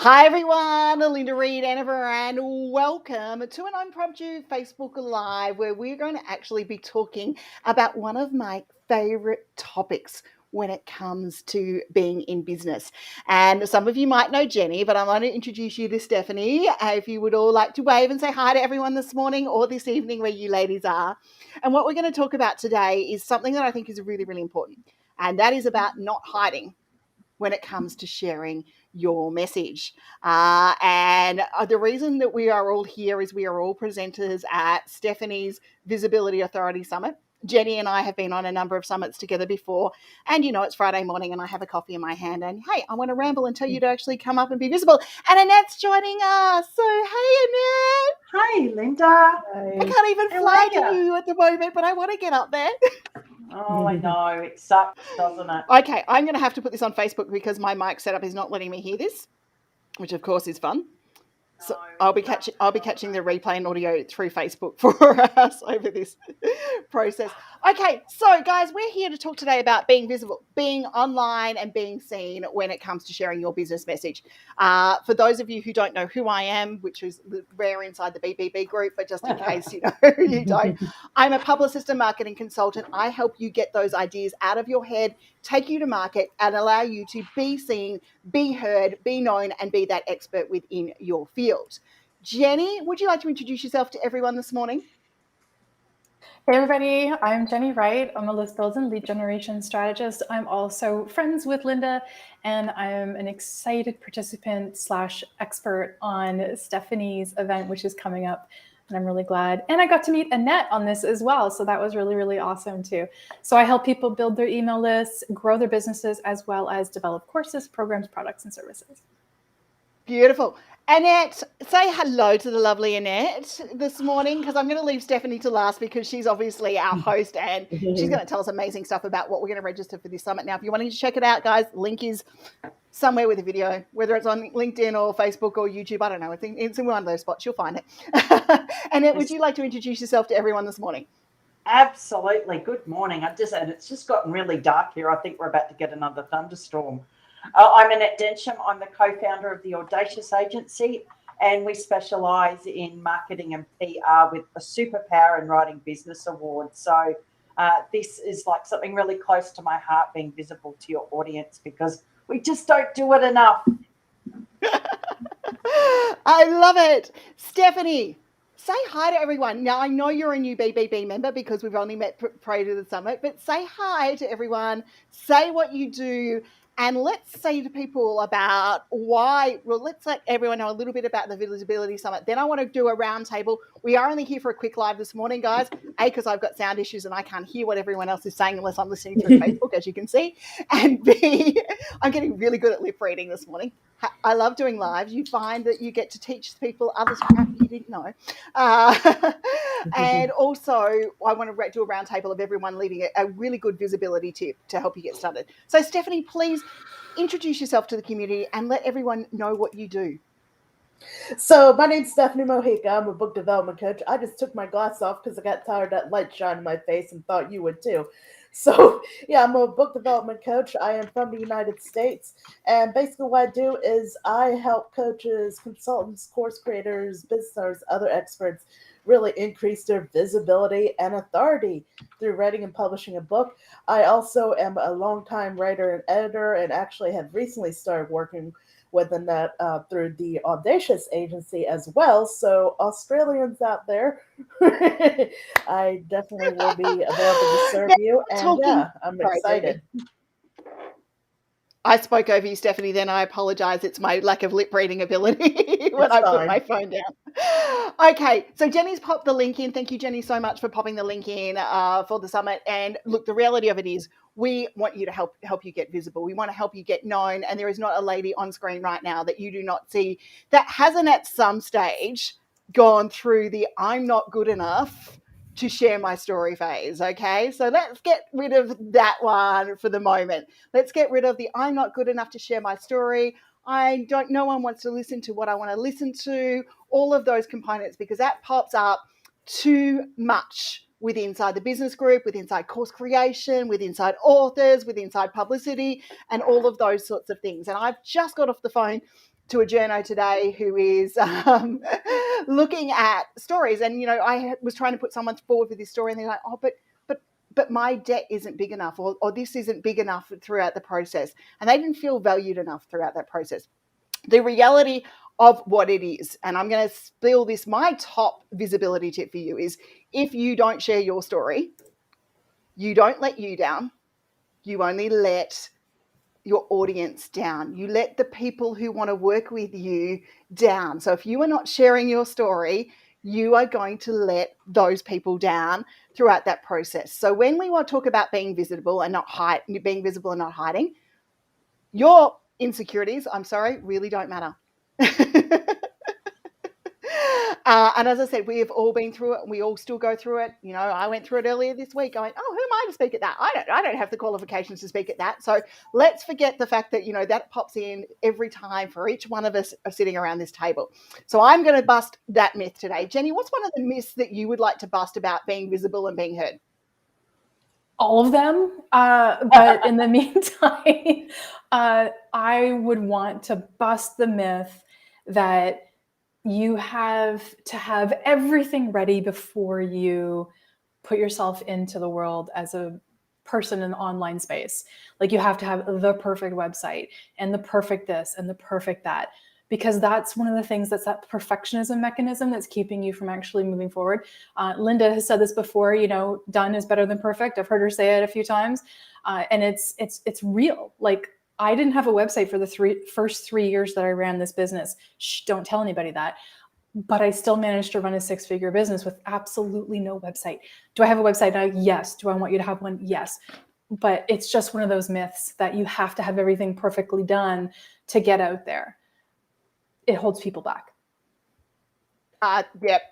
Hi everyone, Linda Reed-Enever, and welcome to an Impromptu Facebook Live where we're going to actually be talking about one of my favorite topics when it comes to being in business. And some of you might know Jenny, but I'm going to introduce you to Stephanie. If you would all like to wave and say hi to everyone this morning or this evening where you ladies are. And what we're going to talk about today is something that I think is really, really important, and that is about not hiding when it comes to sharing your message. And the reason that we are all here is we are all presenters at Stephanie's Visibility Authority Summit. Jenny and I have been on a number of summits together before, and it's Friday morning and I have a coffee in my hand and hey, I want to ramble and tell you to actually come up and be visible. And Annette's joining us. So hey, Annette. Hi, Linda. I can't even flag you at the moment, but I want to get up there. Oh, I know. It sucks, doesn't it? Okay, I'm going to have to put this on Facebook because my mic setup is not letting me hear this, which of course is fun. So I'll be catching the replay and audio through Facebook for us over this process. Okay, so guys, we're here to talk today about being visible, being online and being seen when it comes to sharing your business message. For those of you who don't know who I am, which is rare inside the BBB group, but just in case you don't, I'm a publicist and marketing consultant. I help you get those ideas out of your head, take you to market, and allow you to be seen, be heard, be known, and be that expert within your field. Jenny, would you like to introduce yourself to everyone this morning? Hey everybody, I'm Jenny Wright. I'm a list build and lead generation strategist. I'm also friends with Linda, and I'm an excited participant / expert on Stephanie's event, which is coming up. And I'm really glad. And I got to meet Annette on this as well. So that was really, really awesome too. So I help people build their email lists, grow their businesses, as well as develop courses, programs, products, and services. Beautiful. Annette, say hello to the lovely Annette this morning, because I'm going to leave Stephanie to last because she's obviously our host and she's going to tell us amazing stuff about what we're going to register for this summit. Now, if you want to check it out, guys, link is somewhere with a video, whether it's on LinkedIn or Facebook or YouTube. I don't know. It's in one of those spots. You'll find it. Annette, would you like to introduce yourself to everyone this morning? Absolutely. Good morning. And it's just gotten really dark here. I think we're about to get another thunderstorm. I'm Annette Densham. I'm the co-founder of the Audacious Agency, and we specialise in marketing and PR with a superpower in writing business awards. So this is like something really close to my heart, being visible to your audience, because we just don't do it enough. I love it. Stephanie, say hi to everyone. Now, I know you're a new BBB member because we've only met prior to the summit, but say hi to everyone. Say what you do. And let's say to people about why, well, let's let everyone know a little bit about the Visibility Summit. Then I want to do a roundtable. We are only here for a quick live this morning, guys. A, because I've got sound issues and I can't hear what everyone else is saying unless I'm listening through Facebook, as you can see. And B, I'm getting really good at lip reading this morning. I love doing lives. You find that you get to teach people others crap you didn't know. And also, I want to do a roundtable of everyone leaving a really good visibility tip to help you get started. So, Stephanie, please introduce yourself to the community and let everyone know what you do. So my name's Stephanie Mojica. I'm a book development coach. I just took my glass off because I got tired of that light shining in my face and thought you would too. So yeah, I'm a book development coach. I am from the United States. And basically what I do is I help coaches, consultants, course creators, business owners, other experts really increase their visibility and authority through writing and publishing a book. I also am a longtime writer and editor and actually have recently started working with Annette through the Audacious Agency as well. So Australians out there, I definitely will be available to serve you. And yeah, I'm excited. I spoke over you, Stephanie, then I apologize. It's my lack of lip reading ability when I put my phone down. Okay, so Jenny's popped the link in. Thank you, Jenny, so much for popping the link in for the summit. And look, the reality of it is we want you to help you get visible. We want to help you get known. And there is not a lady on screen right now that you do not see that hasn't at some stage gone through the I'm not good enough to share my story phase. Okay, so let's get rid of that one for the moment. Let's get rid of the I'm not good enough to share my story. No one wants to listen to what I want to listen to, all of those components, because that pops up too much with inside the business group, with inside course creation, with inside authors, with inside publicity, and all of those sorts of things. And I've just got off the phone to a journo today who is looking at stories, and I was trying to put someone forward for this story, and they're like, oh, but my debt isn't big enough, or this isn't big enough throughout the process, and they didn't feel valued enough throughout that process. The reality of what it is, and I'm going to spill this, my top visibility tip for you is, if you don't share your story, you don't let you down, you only let your audience down. You let the people who want to work with you down. So if you are not sharing your story, you are going to let those people down throughout that process. So when we want to talk about being visible and not hiding, your insecurities, I'm sorry, really don't matter. And as I said, we have all been through it, and we all still go through it. I went through it earlier this week. I went, oh, who am I to speak at that? I don't have the qualifications to speak at that. So let's forget the fact that, that pops in every time for each one of us sitting around this table. So I'm going to bust that myth today. Jenny, what's one of the myths that you would like to bust about being visible and being heard? All of them. But in the meantime, I would want to bust the myth that you have to have everything ready before you put yourself into the world as a person in the online space. Like, you have to have the perfect website and the perfect this and the perfect that, because that's one of the things, that's that perfectionism mechanism that's keeping you from actually moving forward. Linda has said this before, done is better than perfect. I've heard her say it a few times. And it's real. Like, I didn't have a website for the first 3 years that I ran this business. Shh, don't tell anybody that. But I still managed to run a 6-figure business with absolutely no website. Do I have a website now? Yes. Do I want you to have one? Yes. But it's just one of those myths that you have to have everything perfectly done to get out there. It holds people back. Yep.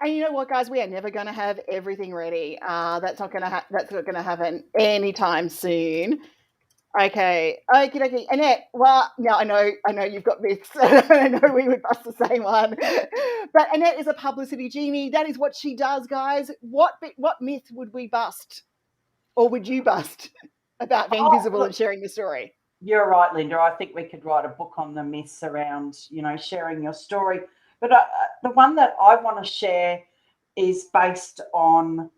And you know what, guys? We are never going to have everything ready. That's not going to happen anytime soon. Okay. Annette, well, now I know you've got myths. I know we would bust the same one. But Annette is a publicity genie. That is what she does, guys. What myth would we bust, or would you bust, about being visible and sharing the story? You're right, Linda. I think we could write a book on the myths around, sharing your story. But the one that I want to share is based on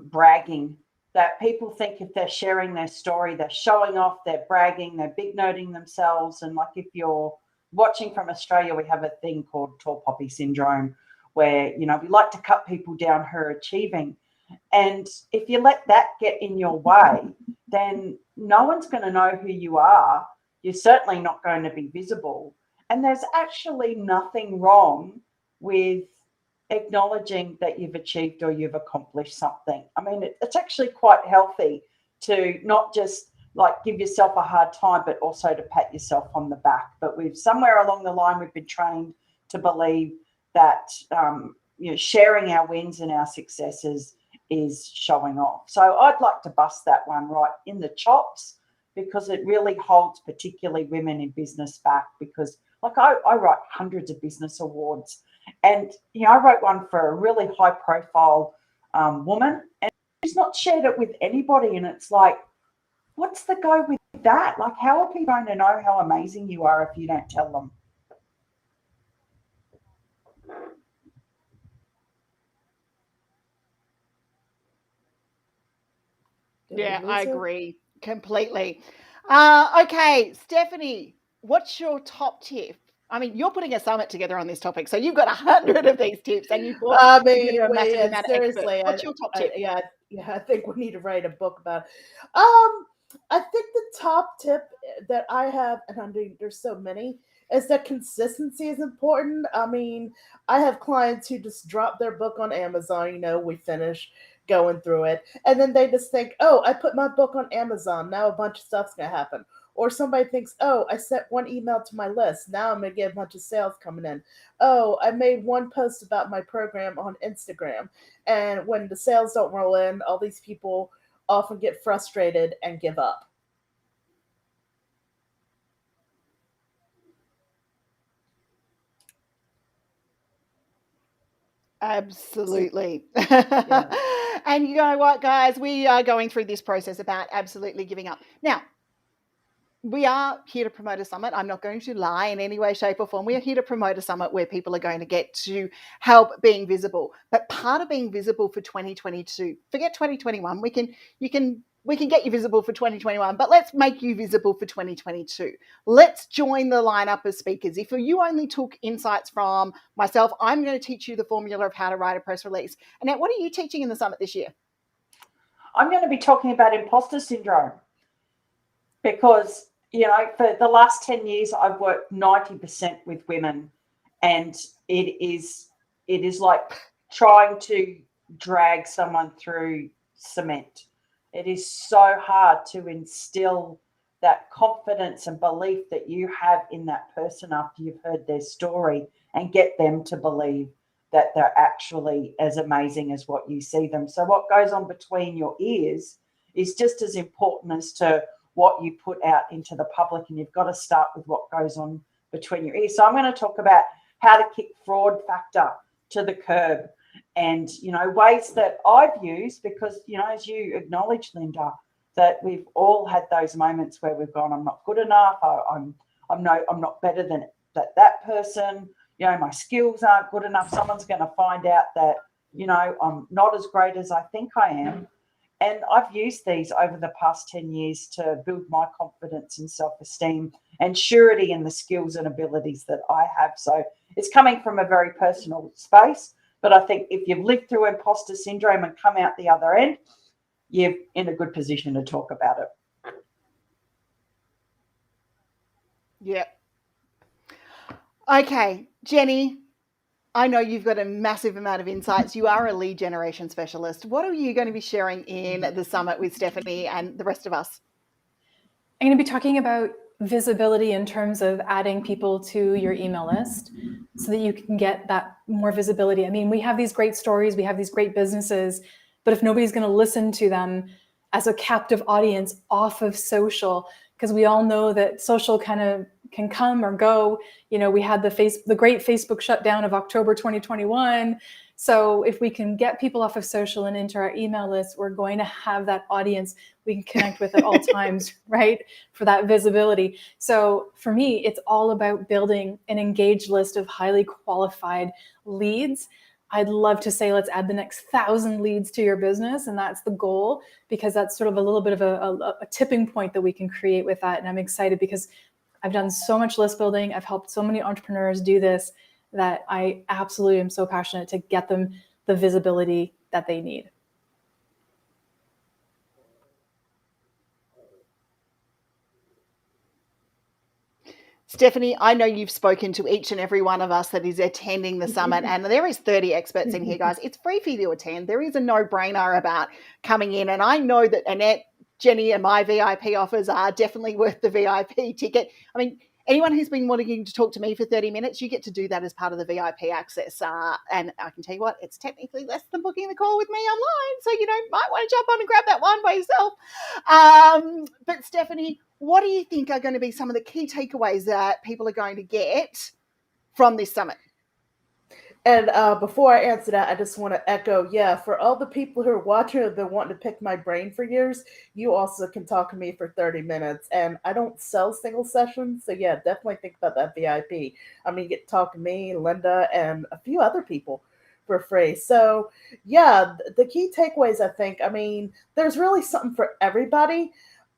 bragging. That people think if they're sharing their story, they're showing off, they're bragging, they're big noting themselves. And like, if you're watching from Australia, we have a thing called tall poppy syndrome, where, we like to cut people down who are achieving. And if you let that get in your way, then no one's going to know who you are. You're certainly not going to be visible. And there's actually nothing wrong with acknowledging that you've achieved or you've accomplished something. I mean, it's actually quite healthy to not just like give yourself a hard time, but also to pat yourself on the back. But somewhere along the line, we've been trained to believe that sharing our wins and our successes is showing off. So I'd like to bust that one right in the chops, because it really holds particularly women in business back. Because like, I write hundreds of business awards, and I wrote one for a really high profile woman, and she's not shared it with anybody. And it's like, what's the go with that? Like, how are people going to know how amazing you are if you don't tell them? Yeah, I agree completely. Okay, Stephanie, what's your top tip? I mean, you're putting a summit together on this topic, so you've got 100 of these tips, and you've got a massive amount of experts. What's your top tip? Yeah, I think we need to write a book about it. I think the top tip that I have, and I mean, there's so many, is that consistency is important. I mean, I have clients who just drop their book on Amazon. We finish going through it, and then they just think, oh, I put my book on Amazon, now a bunch of stuff's gonna happen. Or somebody thinks, oh, I sent one email to my list, now I'm gonna get a bunch of sales coming in. Oh, I made one post about my program on Instagram, and when the sales don't roll in, all these people often get frustrated and give up. Absolutely. Yeah. And you know what, guys? We are going through this process about absolutely giving up. Now, we are here to promote a summit. I'm not going to lie in any way, shape, or form. We are here to promote a summit where people are going to get to help being visible. But part of being visible for 2022, forget 2021. We can get you visible for 2021, but let's make you visible for 2022. Let's join the lineup of speakers. If you only took insights from myself, I'm going to teach you the formula of how to write a press release. Annette, what are you teaching in the summit this year? I'm going to be talking about imposter syndrome because, for the last 10 years, I've worked 90% with women, and it is like trying to drag someone through cement. It is so hard to instill that confidence and belief that you have in that person after you've heard their story and get them to believe that they're actually as amazing as what you see them. So what goes on between your ears is just as important as to what you put out into the public, and you've got to start with what goes on between your ears. So I'm going to talk about how to kick fraud factor to the curb and, ways that I've used because, as you acknowledged, Linda, that we've all had those moments where we've gone, I'm not good enough, I'm not better than that person, my skills aren't good enough. Someone's going to find out that, I'm not as great as I think I am. And I've used these over the past 10 years to build my confidence and self-esteem and surety in the skills and abilities that I have. So it's coming from a very personal space. But I think if you've lived through imposter syndrome and come out the other end, you're in a good position to talk about it. Yeah. Okay, Jenny, I know you've got a massive amount of insights. You are a lead generation specialist. What are you going to be sharing in the summit with Stephanie and the rest of us? I'm going to be talking about visibility in terms of adding people to your email list so that you can get that more visibility. I mean, we have these great stories, we have these great businesses, but if nobody's going to listen to them as a captive audience off of social, because we all know that social kind of can come or go. We had the great Facebook shutdown of October 2021. So if we can get people off of social and into our email list, we're going to have that audience we can connect with at all times, right? For that visibility. So for me, it's all about building an engaged list of highly qualified leads. I'd love to say, let's add the next 1,000 leads to your business. And that's the goal, because that's sort of a little bit of a tipping point that we can create with that. And I'm excited because I've done so much list building. I've helped so many entrepreneurs do this that I absolutely am so passionate to get them the visibility that they need. Stephanie, I know you've spoken to each and every one of us that is attending the summit, and there is 30 experts in here, guys. It's free for you to attend. There is a no-brainer about coming in, and I know that Annette, Jenny, and my VIP offers are definitely worth the VIP ticket. I mean, anyone who's been wanting to talk to me for 30 minutes, you get to do that as part of the VIP access. And I can tell you what, it's technically less than booking the call with me online. So, might want to jump on and grab that one by yourself. But Stephanie, what do you think are going to be some of the key takeaways that people are going to get from this summit? And before I answer that, I just want to echo, for all the people who are watching or been wanting to pick my brain for years, you also can talk to me for 30 minutes. And I don't sell single sessions, so definitely think about that VIP. I mean, you get to talk to me, Linda, and a few other people for free. So, the key takeaways, I think, there's really something for everybody.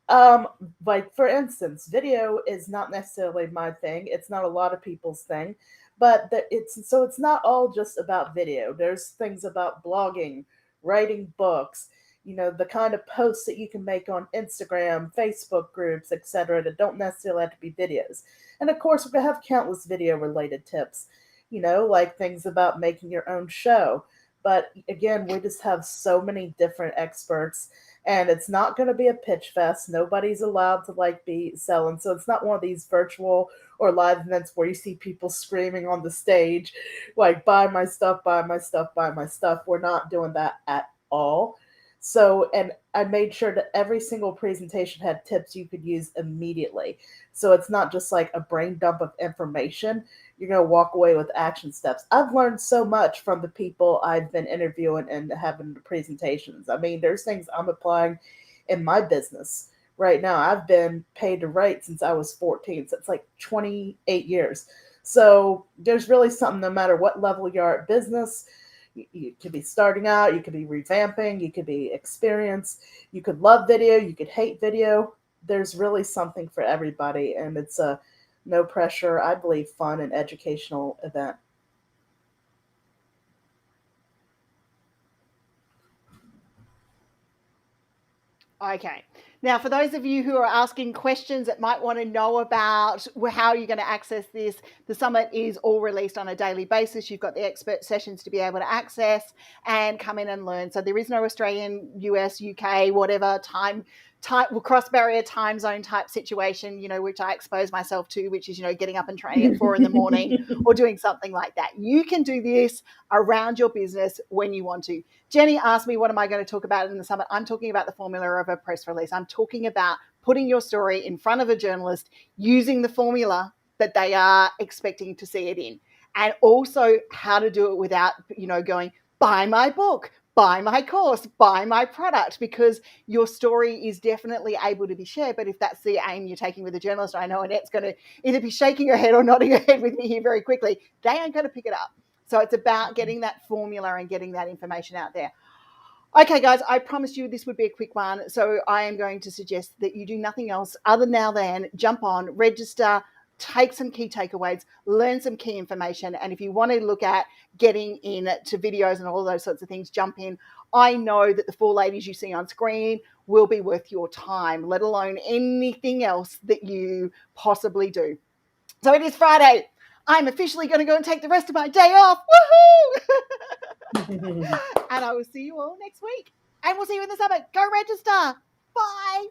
Like, for instance, video is not necessarily my thing. It's not a lot of people's thing. But it's not all just about video. There's things about blogging, writing books, the kind of posts that you can make on Instagram, Facebook groups, etc., that don't necessarily have to be videos. And of course, we're going to have countless video related tips, like things about making your own show. But again, we just have so many different experts, and it's not going to be a pitch fest. Nobody's allowed to be selling. So it's not one of these virtual or live events where you see people screaming on the stage, like, buy my stuff, buy my stuff, buy my stuff. We're not doing that at all. So, and I made sure that every single presentation had tips you could use immediately. So it's not just like a brain dump of information. You're going to walk away with action steps. I've learned so much from the people I've been interviewing and having the presentations. I mean, there's things I'm applying in my business right now. I've been paid to write since I was 14, so it's like 28 years. So there's really something, no matter what level you are at business. You could be starting out, you could be revamping, you could be experienced, you could love video, you could hate video. There's really something for everybody, and it's a no pressure, I believe, fun and educational event. Okay. Now, for those of you who are asking questions that might want to know about how you're going to access this, the summit is all released on a daily basis. You've got the expert sessions to be able to access and come in and learn. So there is no Australian, US, UK, whatever time cross barrier time zone type situation, which I expose myself to, which is, getting up and training at 4 a.m. or doing something like that. You can do this around your business when you want to. Jenny asked me, what am I going to talk about in the summit? I'm talking about the formula of a press release. I'm talking about putting your story in front of a journalist using the formula that they are expecting to see it in. And also how to do it without, going, buy my book, buy my course, buy my product, because your story is definitely able to be shared. But if that's the aim you're taking with a journalist, I know Annette's going to either be shaking her head or nodding her head with me here very quickly, they ain't going to pick it up. So it's about getting that formula and getting that information out there. Okay, guys, I promised you this would be a quick one. So I am going to suggest that you do nothing else other now than jump on, register, take some key takeaways, learn some key information. And if you want to look at getting into videos and all those sorts of things, jump in. I know that the 4 ladies you see on screen will be worth your time, let alone anything else that you possibly do. So it is Friday. I'm officially going to go and take the rest of my day off. Woohoo! And I will see you all next week. And we'll see you in the summit. Go register. Bye.